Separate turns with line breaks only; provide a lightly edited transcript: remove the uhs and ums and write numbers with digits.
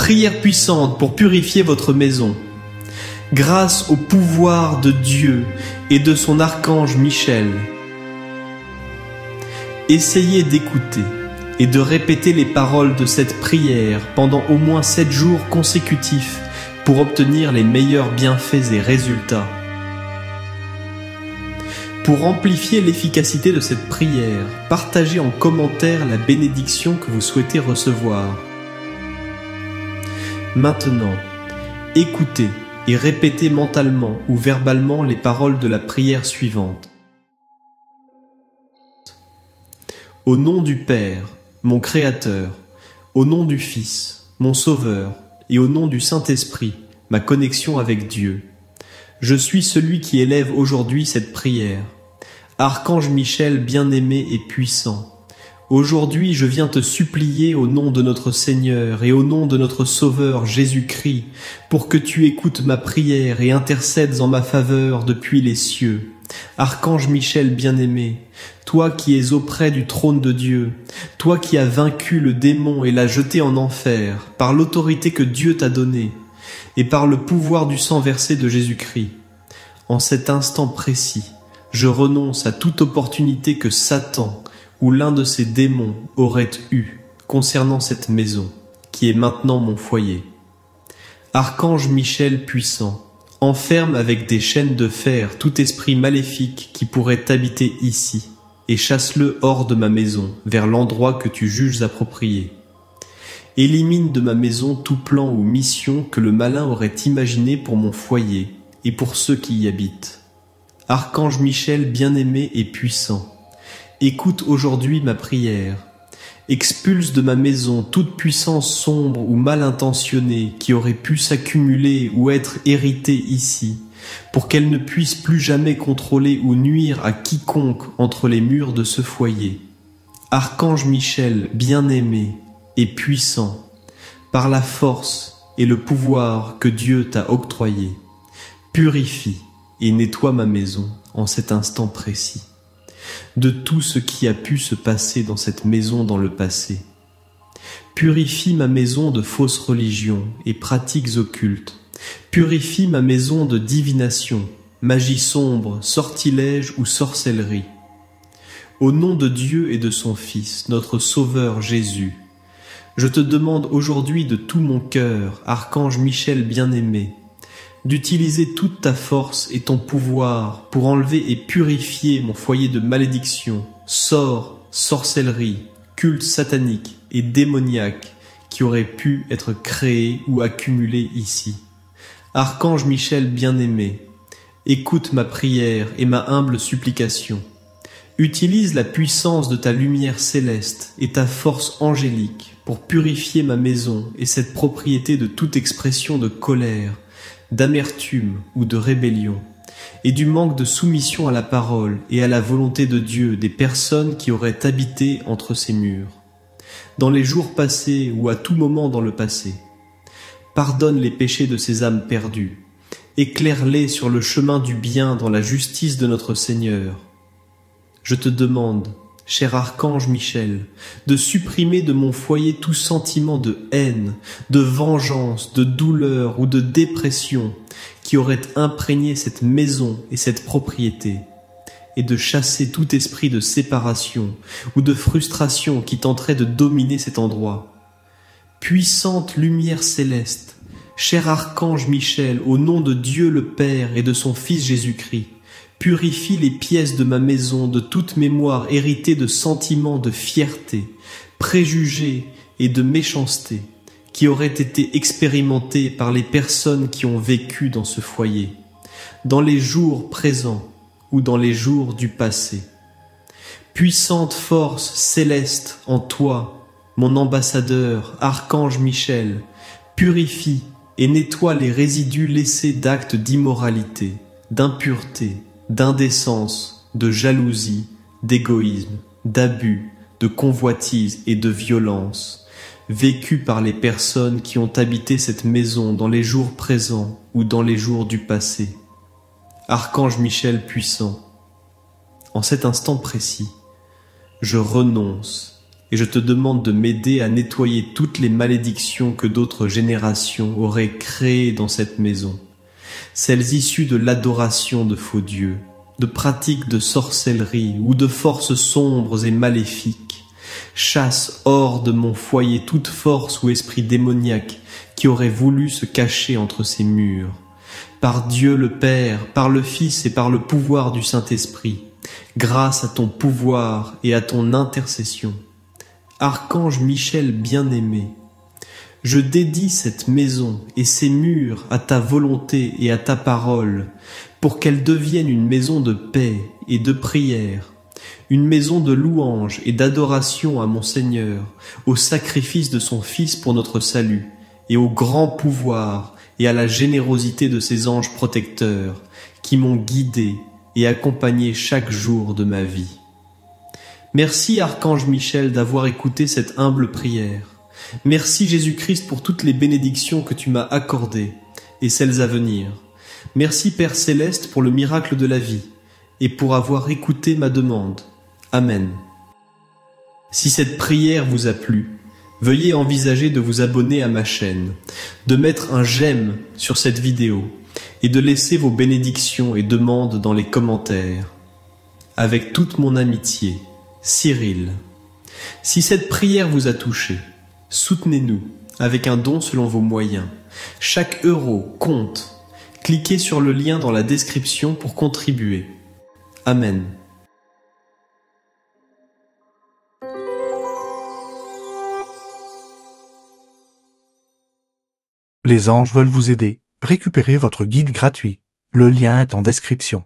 Prière puissante pour purifier votre maison. Grâce au pouvoir de Dieu et de son archange Michel. Essayez d'écouter et de répéter les paroles de cette prière pendant au moins 7 jours consécutifs pour obtenir les meilleurs bienfaits et résultats. Pour amplifier l'efficacité de cette prière, partagez en commentaire la bénédiction que vous souhaitez recevoir. Maintenant, écoutez et répétez mentalement ou verbalement les paroles de la prière suivante. Au nom du Père, mon Créateur, au nom du Fils, mon Sauveur, et au nom du Saint-Esprit, ma connexion avec Dieu, je suis celui qui élève aujourd'hui cette prière. Archange Michel bien-aimé et puissant, aujourd'hui je viens te supplier au nom de notre Seigneur et au nom de notre Sauveur Jésus-Christ, pour que tu écoutes ma prière et intercèdes en ma faveur depuis les cieux. Archange Michel bien-aimé, toi qui es auprès du trône de Dieu, toi qui as vaincu le démon et l'as jeté en enfer, par l'autorité que Dieu t'a donnée, et par le pouvoir du sang versé de Jésus-Christ, en cet instant précis, je renonce à toute opportunité que Satan ou l'un de ses démons aurait eue concernant cette maison, qui est maintenant mon foyer. Archange Michel puissant, enferme avec des chaînes de fer tout esprit maléfique qui pourrait habiter ici, et chasse-le hors de ma maison, vers l'endroit que tu juges approprié. Élimine de ma maison tout plan ou mission que le malin aurait imaginé pour mon foyer et pour ceux qui y habitent. Archange Michel bien-aimé et puissant, écoute aujourd'hui ma prière. Expulse de ma maison toute puissance sombre ou mal intentionnée qui aurait pu s'accumuler ou être héritée ici, pour qu'elle ne puisse plus jamais contrôler ou nuire à quiconque entre les murs de ce foyer. Archange Michel bien-aimé et puissant, par la force et le pouvoir que Dieu t'a octroyé, purifie et nettoie ma maison en cet instant précis de tout ce qui a pu se passer dans cette maison dans le passé. Purifie ma maison de fausses religions et pratiques occultes. Purifie ma maison de divination, magie sombre, sortilège ou sorcellerie. Au nom de Dieu et de son Fils, notre Sauveur Jésus, je te demande aujourd'hui de tout mon cœur, Archange Michel bien-aimé, d'utiliser toute ta force et ton pouvoir pour enlever et purifier mon foyer de malédiction, sorts, sorcellerie, culte satanique et démoniaque qui auraient pu être créés ou accumulés ici. Archange Michel bien-aimé, écoute ma prière et ma humble supplication. Utilise la puissance de ta lumière céleste et ta force angélique pour purifier ma maison et cette propriété de toute expression de colère, d'amertume ou de rébellion, et du manque de soumission à la parole et à la volonté de Dieu des personnes qui auraient habité entre ces murs, dans les jours passés ou à tout moment dans le passé. Pardonne les péchés de ces âmes perdues, éclaire-les sur le chemin du bien dans la justice de notre Seigneur. Je te demande, cher Archange Michel, de supprimer de mon foyer tout sentiment de haine, de vengeance, de douleur ou de dépression qui aurait imprégné cette maison et cette propriété, et de chasser tout esprit de séparation ou de frustration qui tenterait de dominer cet endroit. Puissante lumière céleste, cher Archange Michel, au nom de Dieu le Père et de son Fils Jésus-Christ, purifie les pièces de ma maison de toute mémoire héritée de sentiments de fierté, préjugés et de méchanceté qui auraient été expérimentés par les personnes qui ont vécu dans ce foyer, dans les jours présents ou dans les jours du passé. Puissante force céleste en toi, mon ambassadeur, Archange Michel, purifie et nettoie les résidus laissés d'actes d'immoralité, d'impureté, d'indécence, de jalousie, d'égoïsme, d'abus, de convoitise et de violence, vécus par les personnes qui ont habité cette maison dans les jours présents ou dans les jours du passé. Archange Michel puissant, en cet instant précis, je renonce et je te demande de m'aider à nettoyer toutes les malédictions que d'autres générations auraient créées dans cette maison, celles issues de l'adoration de faux dieux, de pratiques de sorcellerie ou de forces sombres et maléfiques. Chasse hors de mon foyer toute force ou esprit démoniaque qui aurait voulu se cacher entre ces murs. Par Dieu le Père, par le Fils et par le pouvoir du Saint-Esprit, grâce à ton pouvoir et à ton intercession. Archange Michel bien-aimé, je dédie cette maison et ses murs à ta volonté et à ta parole, pour qu'elle devienne une maison de paix et de prière, une maison de louange et d'adoration à mon Seigneur, au sacrifice de son Fils pour notre salut, et au grand pouvoir et à la générosité de ses anges protecteurs, qui m'ont guidé et accompagné chaque jour de ma vie. Merci Archange Michel d'avoir écouté cette humble prière. Merci Jésus-Christ pour toutes les bénédictions que tu m'as accordées et celles à venir. Merci Père Céleste pour le miracle de la vie et pour avoir écouté ma demande. Amen. Si cette prière vous a plu, veuillez envisager de vous abonner à ma chaîne, de mettre un j'aime sur cette vidéo et de laisser vos bénédictions et demandes dans les commentaires. Avec toute mon amitié, Cyril. Si cette prière vous a touché, soutenez-nous avec un don selon vos moyens. Chaque euro compte. Cliquez sur le lien dans la description pour contribuer. Amen.
Les anges veulent vous aider. Récupérez votre guide gratuit. Le lien est en description.